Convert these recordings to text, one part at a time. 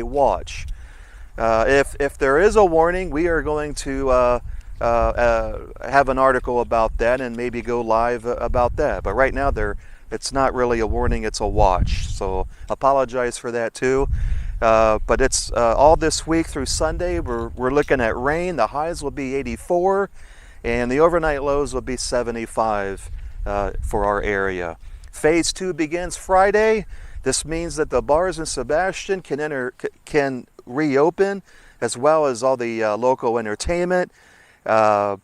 watch. If there is a warning, we are going to have an article about that and maybe go live about that. But right now, it's not really a warning; it's a watch. So apologize for that too. But it's all this week through Sunday. We're looking at rain. The highs will be 84, and the overnight lows will be 75 for our area. Phase 2 begins Friday. This means that the bars in Sebastian can reopen, as well as all the local entertainment. And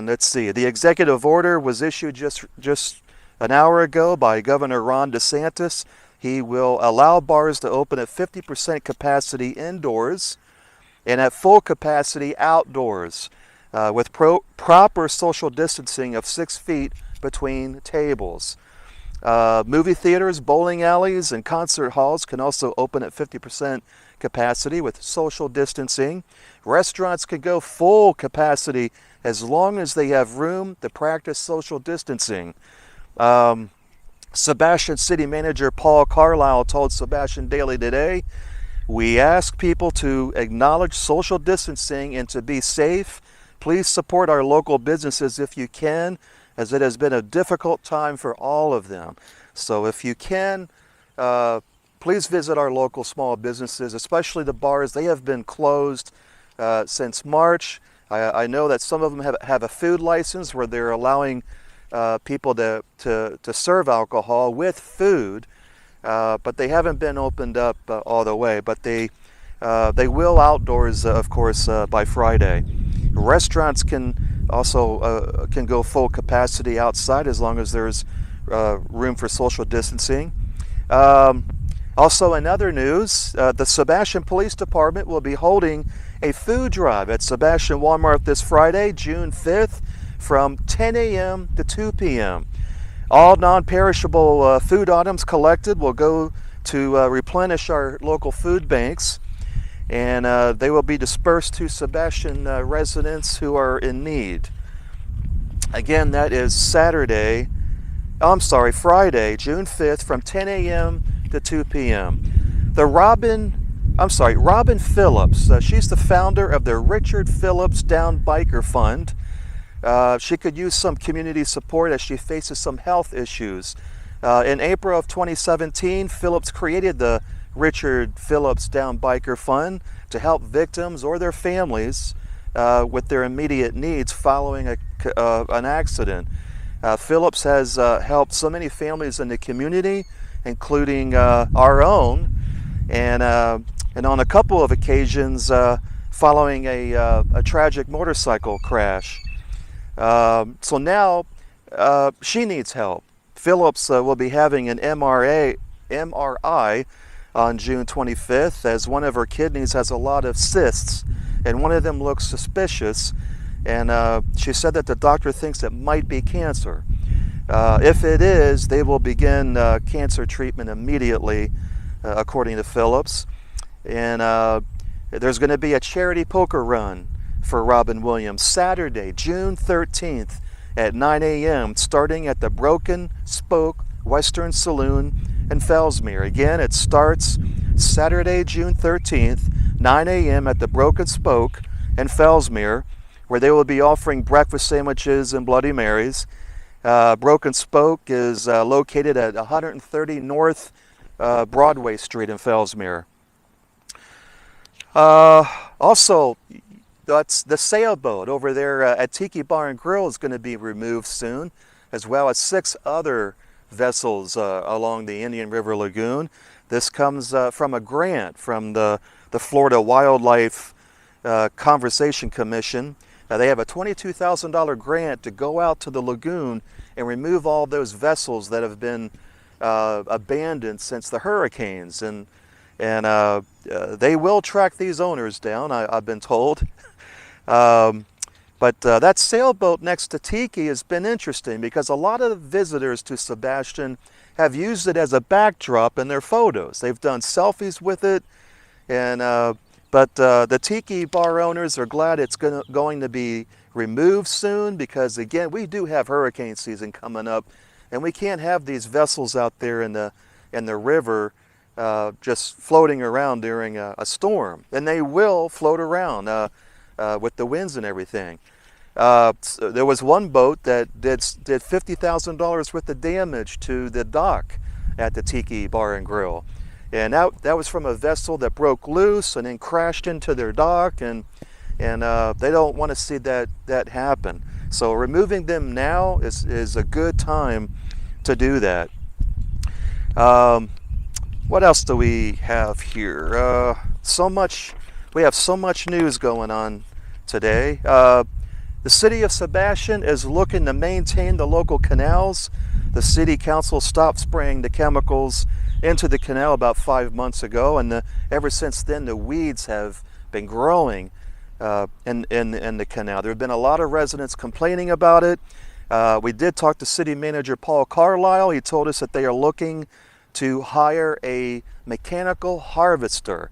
let's see, the executive order was issued just an hour ago by Governor Ron DeSantis. He will allow bars to open at 50% capacity indoors and at full capacity outdoors, with proper social distancing of 6 feet between tables. Movie theaters, bowling alleys, and concert halls can also open at 50% capacity with social distancing. Restaurants can go full capacity as long as they have room to practice social distancing. Sebastian City Manager Paul Carlisle told Sebastian Daily today, "We ask people to acknowledge social distancing and to be safe. Please support our local businesses if you can, as it has been a difficult time for all of them." So if you can, please visit our local small businesses, especially the bars. They have been closed since March. I know that some of them have a food license where they're allowing people to serve alcohol with food, but they haven't been opened up all the way. But they will outdoors, of course, by Friday. Restaurants can also can go full capacity outside as long as there's room for social distancing. Also, in other news, the Sebastian Police Department will be holding a food drive at Sebastian Walmart this Friday, June 5th, from 10 a.m. to 2 p.m. All non-perishable food items collected will go to replenish our local food banks, and they will be dispersed to Sebastian residents who are in need. Again, that is Friday, June 5th, from 10 a.m. to 2 p.m. Robin Phillips, she's the founder of the Richard Phillips Down Biker Fund. She could use some community support as she faces some health issues. In April of 2017, Phillips created the Richard Phillips Down Biker Fund to help victims or their families with their immediate needs following an accident. Phillips has helped so many families in the community, including our own, and on a couple of occasions following a tragic motorcycle crash. So now she needs help. Phillips will be having an MRI on June 25th, as one of her kidneys has a lot of cysts, and one of them looks suspicious, and she said that the doctor thinks it might be cancer. If it is, they will begin cancer treatment immediately, according to Phillips. And there's going to be a charity poker run for Robin Williams Saturday, June 13th at 9 a.m., starting at the Broken Spoke Western Saloon in Fellsmere. Again, it starts Saturday, June 13th, 9 a.m. at the Broken Spoke in Fellsmere, where they will be offering breakfast sandwiches and Bloody Marys. Broken Spoke is located at 130 North Broadway Street in Fellsmere. Also, that's the sailboat over there at Tiki Bar and Grill is going to be removed soon, as well as 6 other vessels along the Indian River Lagoon. This comes from a grant from the Florida Wildlife Conservation Commission. They have a $22,000 grant to go out to the lagoon and remove all those vessels that have been abandoned since the hurricanes. And they will track these owners down, I've been told. But that sailboat next to Tiki has been interesting because a lot of visitors to Sebastian have used it as a backdrop in their photos. They've done selfies with it, and but the Tiki bar owners are glad it's going to be removed soon, because again, we do have hurricane season coming up, and we can't have these vessels out there in the river just floating around during a storm. And they will float around with the winds and everything. So there was one boat that did $50,000 worth of damage to the dock at the Tiki Bar and Grill. And that was from a vessel that broke loose and then crashed into their dock, and they don't want to see that happen. So removing them now is a good time to do that. What else do we have here? We have so much news going on today. The city of Sebastian is looking to maintain the local canals. The city council stopped spraying the chemicals into the canal about 5 months ago, and ever since then the weeds have been growing in the canal. There have been a lot of residents complaining about it. We did talk to City Manager Paul Carlisle. He told us that they are looking to hire a mechanical harvester.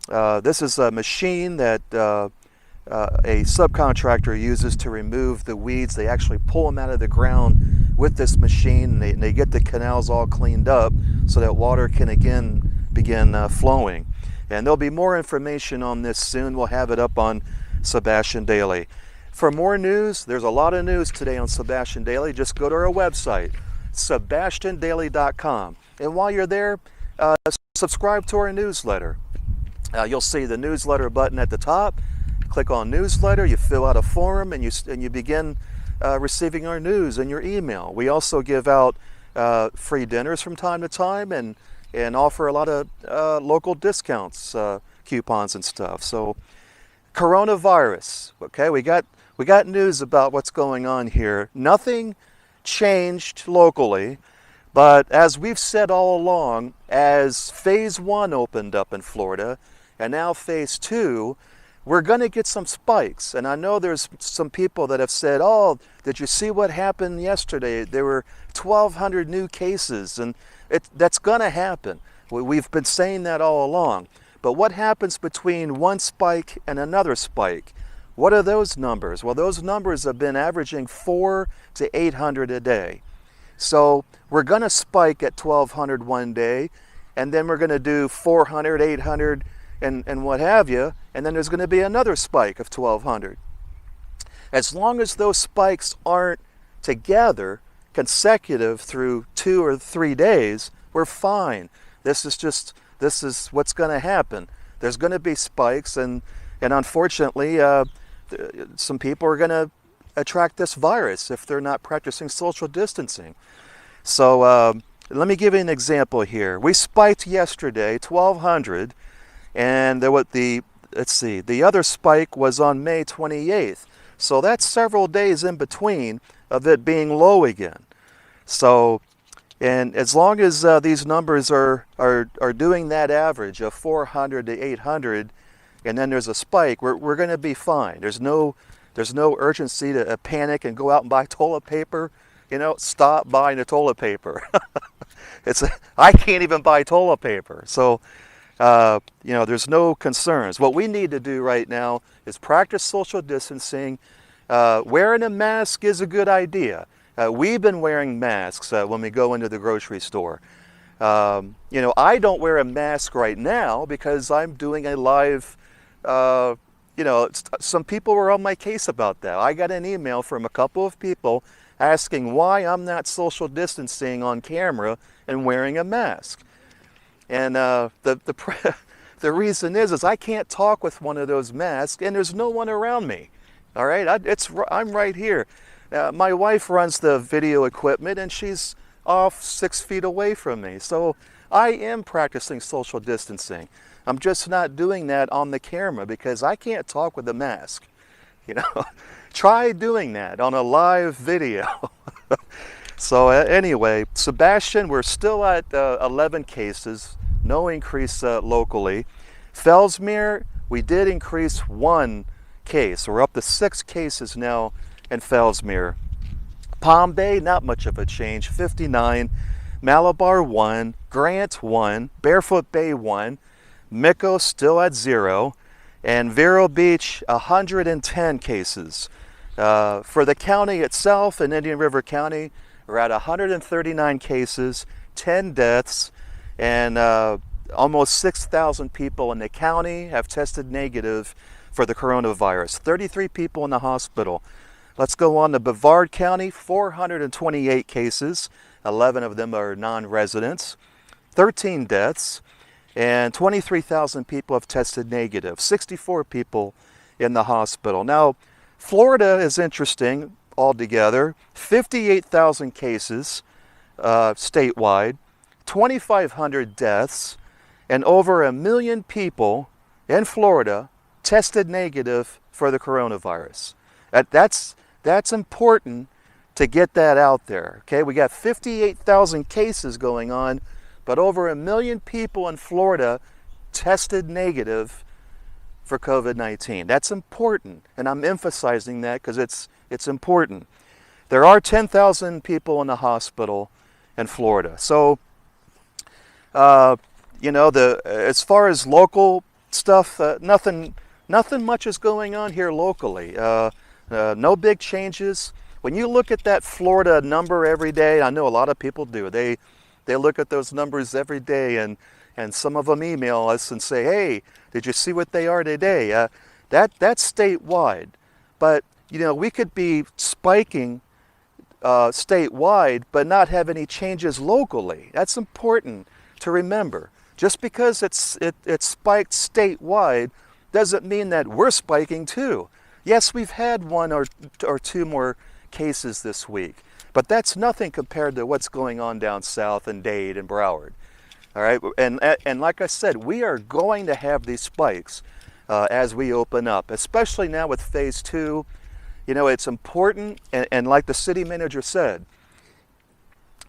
This is a machine that a subcontractor uses to remove the weeds. They actually pull them out of the ground with this machine, and they get the canals all cleaned up so that water can again begin flowing. And there'll be more information on this soon. We'll have it up on Sebastian Daily. For more news, there's a lot of news today on Sebastian Daily. Just go to our website, sebastiandaily.com. And while you're there, subscribe to our newsletter. You'll see the newsletter button at the top. Click on newsletter, you fill out a form, and you begin receiving our news in your email. We also give out free dinners from time to time, and offer a lot of local discounts, coupons and stuff. So coronavirus, okay, we got news about what's going on here. Nothing changed locally, but as we've said all along, as phase 1 opened up in Florida and now phase 2, we're going to get some spikes. And I know there's some people that have said, oh, did you see what happened yesterday? There were 1,200 new cases, and that's going to happen. We've been saying that all along. But what happens between one spike and another spike? What are those numbers? Well, those numbers have been averaging 400 to 800 a day. So we're going to spike at 1,200 one day, and then we're going to do 400, 800, and what have you, and then there's going to be another spike of 1,200. As long as those spikes aren't together, consecutive through 2 or 3 days, we're fine. This is what's going to happen. There's going to be spikes, and unfortunately, some people are going to attract this virus if they're not practicing social distancing. So let me give you an example here. We spiked yesterday 1,200, and the other spike was on May 28th. So that's several days in between of it being low again. So, and as long as these numbers are doing that average of 400 to 800, and then there's a spike, we're going to be fine. There's no urgency to panic and go out and buy toilet paper. Stop buying the toilet paper. I can't even buy toilet paper. So, there's no concerns. What we need to do right now is practice social distancing. Wearing a mask is a good idea. We've been wearing masks when we go into the grocery store. I don't wear a mask right now because I'm doing a live, some people were on my case about that. I got an email from a couple of people asking why I'm not social distancing on camera and wearing a mask. And the reason is I can't talk with one of those masks, and there's no one around me. All right, I'm right here. My wife runs the video equipment, and she's off 6 feet away from me. So I am practicing social distancing. I'm just not doing that on the camera because I can't talk with a mask. Try doing that on a live video. So anyway, Sebastian, we're still at 11 cases. No increase locally. Fellsmere, we did increase 1 case. We're up to 6 cases now in Fellsmere. Palm Bay, not much of a change, 59. Malabar 1, Grant 1, Barefoot Bay 1, Mico still at 0, and Vero Beach 110 cases. For the county itself, in Indian River County, we're at 139 cases, 10 deaths, and almost 6,000 people in the county have tested negative for the coronavirus. 33 people in the hospital. Let's go on to Brevard County, 428 cases. 11 of them are non-residents. 13 deaths, and 23,000 people have tested negative. 64 people in the hospital. Now, Florida is interesting altogether. 58,000 cases statewide, 2,500 deaths, and over 1 million people in Florida tested negative for the coronavirus. That's important to get that out there. Okay, we got 58,000 cases going on, but over 1 million people in Florida tested negative for COVID-19. That's important, and I'm emphasizing that because it's important. There are 10,000 people in the hospital in Florida. So, as far as local stuff, nothing much is going on here locally. No big changes. When you look at that Florida number every day, I know a lot of people do. They look at those numbers every day, and some of them email us and say, "Hey, did you see what they are today?" That's statewide, but we could be spiking statewide, but not have any changes locally. That's important to remember. Just because it spiked statewide doesn't mean that we're spiking too. Yes, we've had one or two more cases this week, but that's nothing compared to what's going on down south in Dade and Broward. All right, and like I said, we are going to have these spikes as we open up, especially now with phase 2. It's important, and like the city manager said,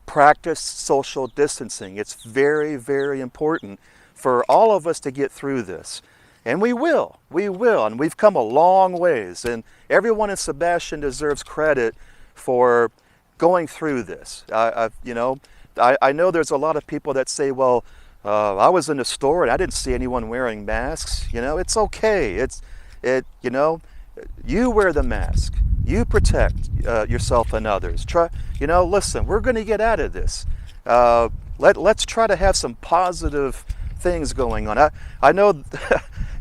practice social distancing. It's very, very important for all of us to get through this. And we will, and we've come a long ways, and everyone in Sebastian deserves credit for going through this. I know there's a lot of people that say, well, I was in the store and I didn't see anyone wearing masks. It's okay. You wear the mask. You protect yourself and others. Listen, we're going to get out of this. Let's try to have some positive things going on. I know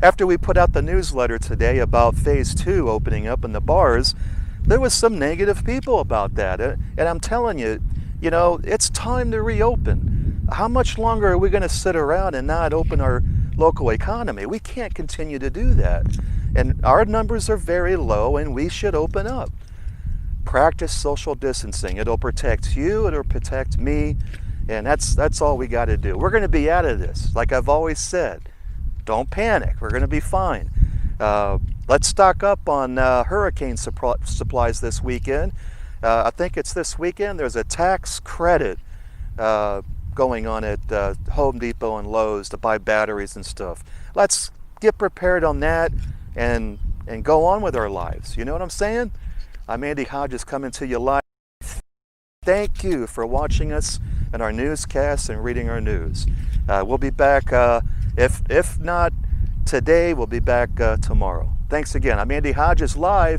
after we put out the newsletter today about phase 2 opening up in the bars, there was some negative people about that. And I'm telling you, it's time to reopen. How much longer are we going to sit around and not open our local economy? We can't continue to do that. And our numbers are very low, and we should open up. Practice social distancing. It'll protect you, it'll protect me, and that's all we got to do. We're going to be out of this. Like I've always said, don't panic. We're going to be fine. Let's stock up on hurricane supplies this weekend. I think it's this weekend. There's a tax credit going on at Home Depot and Lowe's to buy batteries and stuff. Let's get prepared on that and go on with our lives. You know what I'm saying? I'm Andy Hodges coming to you live. Thank you for watching us in our newscasts and reading our news. We'll be back, if not today, we'll be back tomorrow. Thanks again. I'm Andy Hodges live.